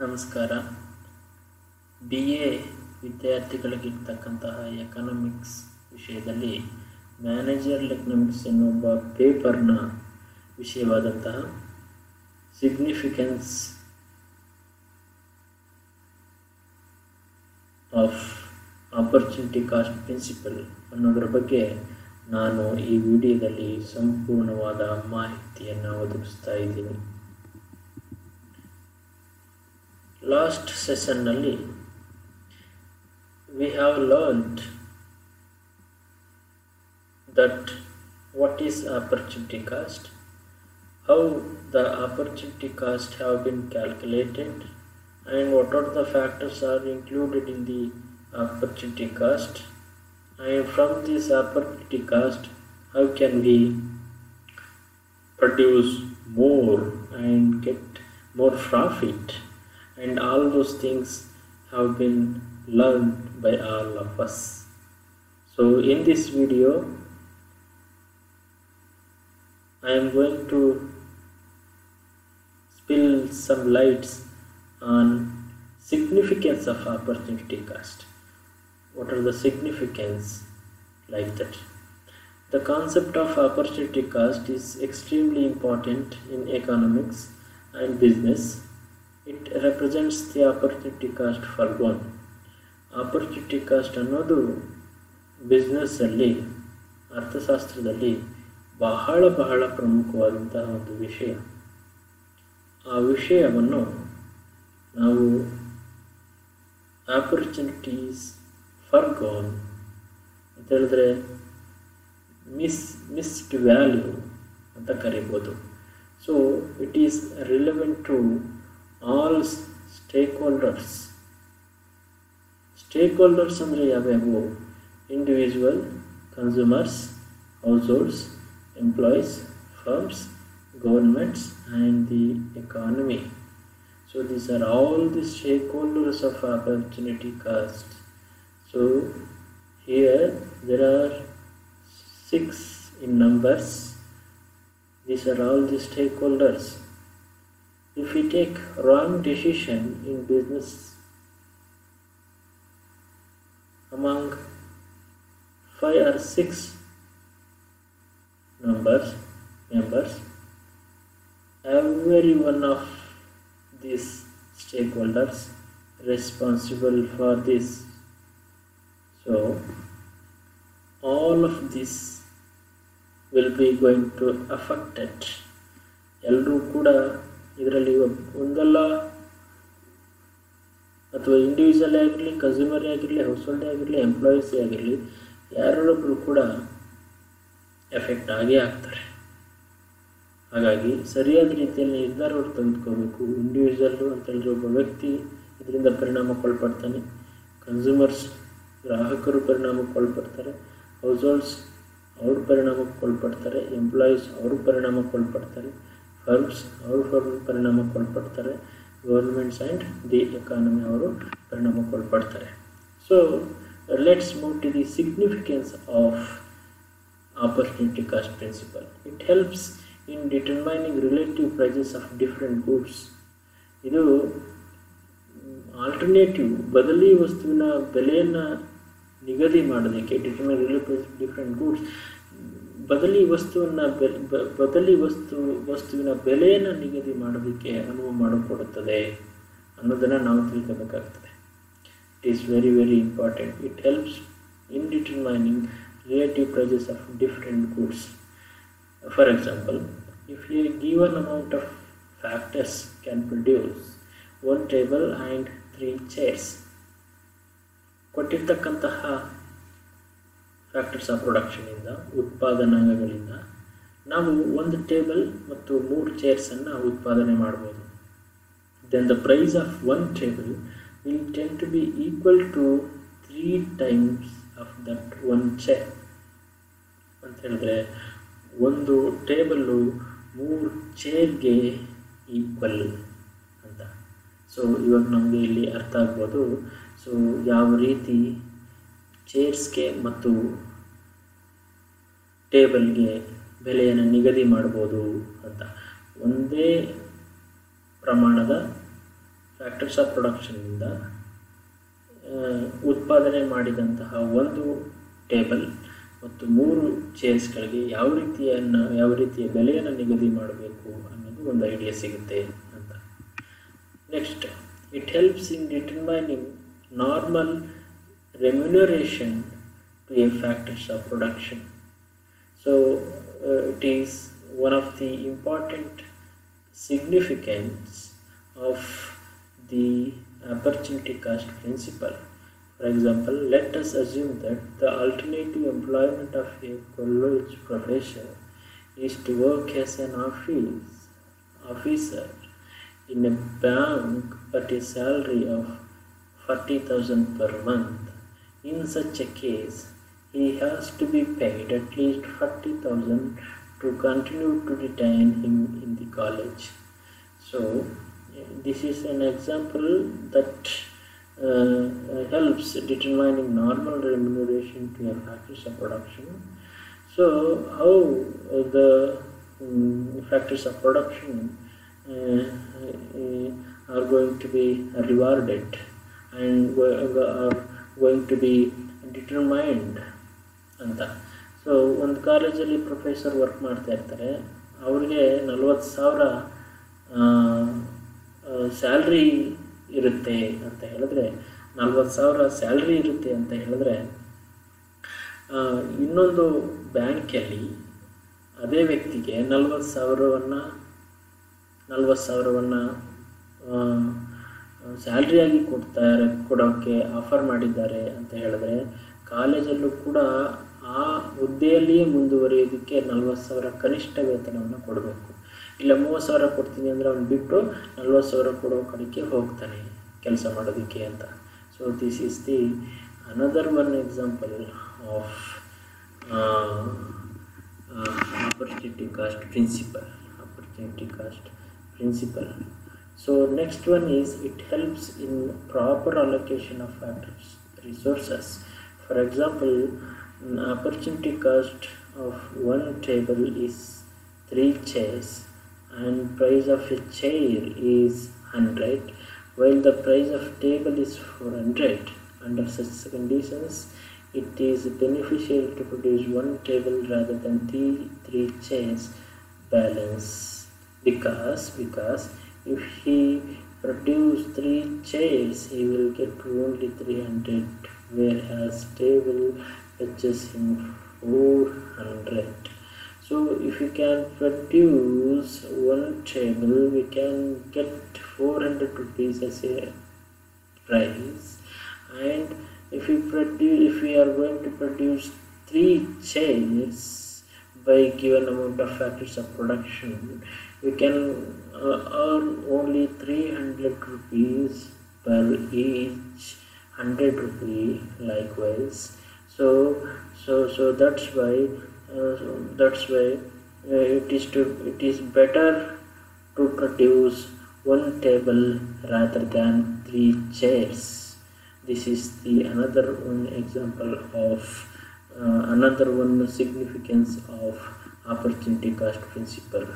ನಮಸ್ಕಾರ. BA ವಿದ್ಯಾರ್ಥಿಗಳಿಗಿರ್ತಕ್ಕಂತಹ economics ವಿಷಯದಲ್ಲಿ ಮ್ಯಾನೇಜರಲ್ ಎಕನಾಮಿಕ್ಸ್ ಎನ್ನುವ ಪೇಪರ್ನ ವಿಷಯವಾದಂತಹ significance of opportunity cost principle ಅನ್ನೋದರ ಬಗ್ಗೆ ನಾನು ಈ ವಿಡಿಯೋದಲ್ಲಿ ಸಂಪೂರ್ಣವಾದ ಮಾಹಿತಿಯನ್ನು ಒದಗಿಸ್ತಾ ಇದ್ದೀನಿ. ಲಾಸ್ಟ್ ಸೆಷನ್ನಲ್ಲಿ we have learned that what is opportunity cost, how the opportunity cost have been calculated, and what are the factors are included in the opportunity cost, and from this opportunity cost how can we produce more and get more profit, and all those things have been learned by all of us. So in this video I am going to spill some lights on significance of opportunity cost. What are the significance like that? The concept of opportunity cost is extremely important in economics and business. It represents the opportunity cost for one. Opportunity cost ಅನ್ನೋದು ಬಿಸ್ನೆಸ್ಸಲ್ಲಿ, ಅರ್ಥಶಾಸ್ತ್ರದಲ್ಲಿ ಬಹಳ ಪ್ರಮುಖವಾದಂತಹ ಒಂದು ವಿಷಯ. ಆ ವಿಷಯವನ್ನು ನಾವು opportunities for gone ಅಂತ ಹೇಳಿದ್ರೆ ಮಿಸ್ಡ್ ವ್ಯಾಲ್ಯೂ ಅಂತ ಕರಿಬೋದು. So it is relevant to all stakeholders. Stakeholders ಅಂದರೆ ಯಾವ್ಯಾವು? Individual, consumers, households, employees, firms, governments and the economy. So these are all the stakeholders of opportunity cost. So here there are 6 in numbers. These are all the stakeholders. If we take wrong decision in business among 5 or 6 members, every one of these stakeholders responsible for this. So all of this will be going to affect it. ಎಲ್ಲರೂ ಕೂಡ ಇದರಲ್ಲಿ ಒಂದಲ್ಲ ಅಥವಾ individual ಆಗಿರಲಿ, ಕನ್ಸ್ಯೂಮರೇ ಆಗಿರಲಿ, ಹೌಸ್ಹೋಲ್ಡೇ ಆಗಿರಲಿ, ಎಂಪ್ಲಾಯೀಸೇ ಆಗಿರಲಿ, ಯಾರೊಬ್ಬರು ಕೂಡ ಎಫೆಕ್ಟ್ ಆಗೇ ಆಗ್ತಾರೆ. ಹಾಗಾಗಿ ಸರಿಯಾದ ರೀತಿಯಲ್ಲಿ ನಿರ್ಧಾರವನ್ನು ತೆಗೆದುಕೋಬೇಕು. ಇಂಡಿವಿಜುವಲ್ಲು ಅಂತೇಳಿದ್ರೆ ಒಬ್ಬ ವ್ಯಕ್ತಿ ಇದರಿಂದ ಪರಿಣಾಮಕ್ಕೊಳ್ಪಡ್ತಾನೆ, ಕನ್ಸ್ಯೂಮರ್ಸ್ ಗ್ರಾಹಕರು ಪರಿಣಾಮಕ್ಕೊಳ್ಪಡ್ತಾರೆ, ಹೌಸ್ಹೋಲ್ಡ್ಸ್ ಅವರು ಪರಿಣಾಮಕ್ಕೊಳ್ಪಡ್ತಾರೆ, ಎಂಪ್ಲಾಯೀಸ್ ಅವರು ಪರಿಣಾಮಕ್ಕೊಳ್ಪಡ್ತಾರೆ, ಫರ್ಮ್ಸ್ ಅವರು ಪರಿಣಾಮಕ್ಕೊಳ್ಪಡ್ತಾರೆ, ಗೌರ್ಮೆಂಟ್ಸ್ ಆ್ಯಂಡ್ ದಿ ಎಕಾನಮಿ ಅವರು ಪರಿಣಾಮಕ್ಕೊಳ್ಪಡ್ತಾರೆ. So let's move to the significance of opportunity cost principle. It helps in determining relative prices of different goods. ಇದು ಆಲ್ಟರ್ನೇಟಿವ್ ಬದಲಿ ವಸ್ತುವಿನ ಬೆಲೆಯನ್ನು ನಿಗದಿ ಮಾಡೋದಕ್ಕೆ, ಡಿಟರ್ಮೈನ್ ರಿಲೇಟಿವ್ ಡಿಫ್ರೆಂಟ್ ಗೂಡ್ಸ್, ಬದಲಿ ವಸ್ತುವಿನ ಬೆಲೆಯನ್ನು ನಿಗದಿ ಮಾಡೋದಕ್ಕೆ ಅನುವು ಮಾಡಿಕೊಡುತ್ತದೆ ಅನ್ನೋದನ್ನು ನಾವು ತಿಳ್ಕೋಬೇಕಾಗ್ತದೆ. It is very important. It helps in determining relative prices of different goods. For example, if a given amount of factors can produce 1 table and 3 chairs. ಕೊಟ್ಟಿರ್ತಕ್ಕಂತಹ ಫ್ಯಾಕ್ಟರ್ಸ್ ಆಫ್ ಪ್ರೊಡಕ್ಷನಿಂದ, ಉತ್ಪಾದನಾಂಗಗಳಿಂದ ನಾವು 1 ಟೇಬಲ್ ಮತ್ತು 3 ಚೇರ್ಸನ್ನು ಉತ್ಪಾದನೆ ಮಾಡ್ಬೋದು. Then the price of 1 table will tend to be equal to 3 times of that 1 chair. ಅಂತ ಹೇಳಿದ್ರೆ 1 ಟೇಬಲ್ಲು 3 ಚೇರ್ಗೆ ಈಕ್ವಲ್ ಅಂತ. ಸೊ ಇವಾಗ ನಮಗೆ ಇಲ್ಲಿ ಅರ್ಥ ಆಗ್ಬೋದು. ಸೊ ಯಾವ ರೀತಿ ಚೇರ್ಸ್ಗೆ ಮತ್ತು ಟೇಬಲ್ಗೆ ಬೆಲೆಯನ್ನು ನಿಗದಿ ಮಾಡ್ಬೋದು ಅಂತ. ಒಂದೇ ಪ್ರಮಾಣದ ಫ್ಯಾಕ್ಟರ್ಸ್ ಆಫ್ ಪ್ರೊಡಕ್ಷನ್ನಿಂದ ಉತ್ಪಾದನೆ ಮಾಡಿದಂತಹ ಒಂದು ಟೇಬಲ್ ಮತ್ತು 3 ಚೇರ್ಸ್ಗಳಿಗೆ ಯಾವ ರೀತಿಯ ಬೆಲೆಯನ್ನು ನಿಗದಿ ಮಾಡಬೇಕು ಅನ್ನೋದು ಒಂದು ಐಡಿಯಾ ಸಿಗುತ್ತೆ ಅಂತ. Next, it helps in determining normal remuneration to a factors of production. So it is one of the important significance of the opportunity cost principle. For example, let us assume that the alternative employment of a college professor is to work as an officer in a bank at a salary of 40,000 per month. In such a case, he has to be paid at least 40,000 to continue to retain him in the college. So, this is an example that helps determining normal remuneration to a factors of production. So, how the factors of production are going to be rewarded and are going to be determined ಅಂತ. So ಒಂದು ಕಾಲೇಜಲ್ಲಿ professor work ಮಾಡ್ತಾ ಇರ್ತಾರೆ, ಅವ್ರಿಗೆ 40,000 salary ಇರುತ್ತೆ ಅಂತ ಹೇಳಿದ್ರೆ 40,000 salary ಇರುತ್ತೆ ಅಂತ ಹೇಳಿದ್ರೆ ಇನ್ನೊಂದು ಬ್ಯಾಂಕಲ್ಲಿ ಅದೇ ವ್ಯಕ್ತಿಗೆ 40,000ವನ್ನು ಸ್ಯಾಲ್ರಿಯಾಗಿ ಕೊಡೋಕ್ಕೆ ಆಫರ್ ಮಾಡಿದ್ದಾರೆ ಅಂತ ಹೇಳಿದ್ರೆ ಕಾಲೇಜಲ್ಲೂ ಕೂಡ ಆ ಹುದ್ದೆಯಲ್ಲಿಯೇ ಮುಂದುವರಿಯೋದಕ್ಕೆ 40,000 ಕನಿಷ್ಠ ವೇತನವನ್ನು ಕೊಡಬೇಕು. ಇಲ್ಲ 30,000 ಕೊಡ್ತೀನಿ ಅಂದರೆ ಅವ್ನು ಬಿಟ್ಟು 40,000 ಕೊಡೋ ಕಡೆಗೆ ಹೋಗ್ತಾನೆ ಕೆಲಸ ಮಾಡೋದಕ್ಕೆ ಅಂತ. So this is the another one example of opportunity cost principle. So next one is it helps in proper allocation of factors resources. For example, opportunity cost of one table is 3 chairs and price of a chair is 100, while the price of table is 400. Under such conditions, it is beneficial to produce one table rather than 3 chairs balance, because if he produce 3 chairs, he will get only 300, whereas table fetches him 400. So if you can produce one table, we can get 400 rupees as a price, and if we are going to produce 3 chairs by given amount of factors of production, we can earn only 300 rupees per each 100 rupee likewise. So that's why it is better to produce one table rather than 3 chairs. This is the another one example of another one significance of opportunity cost principle.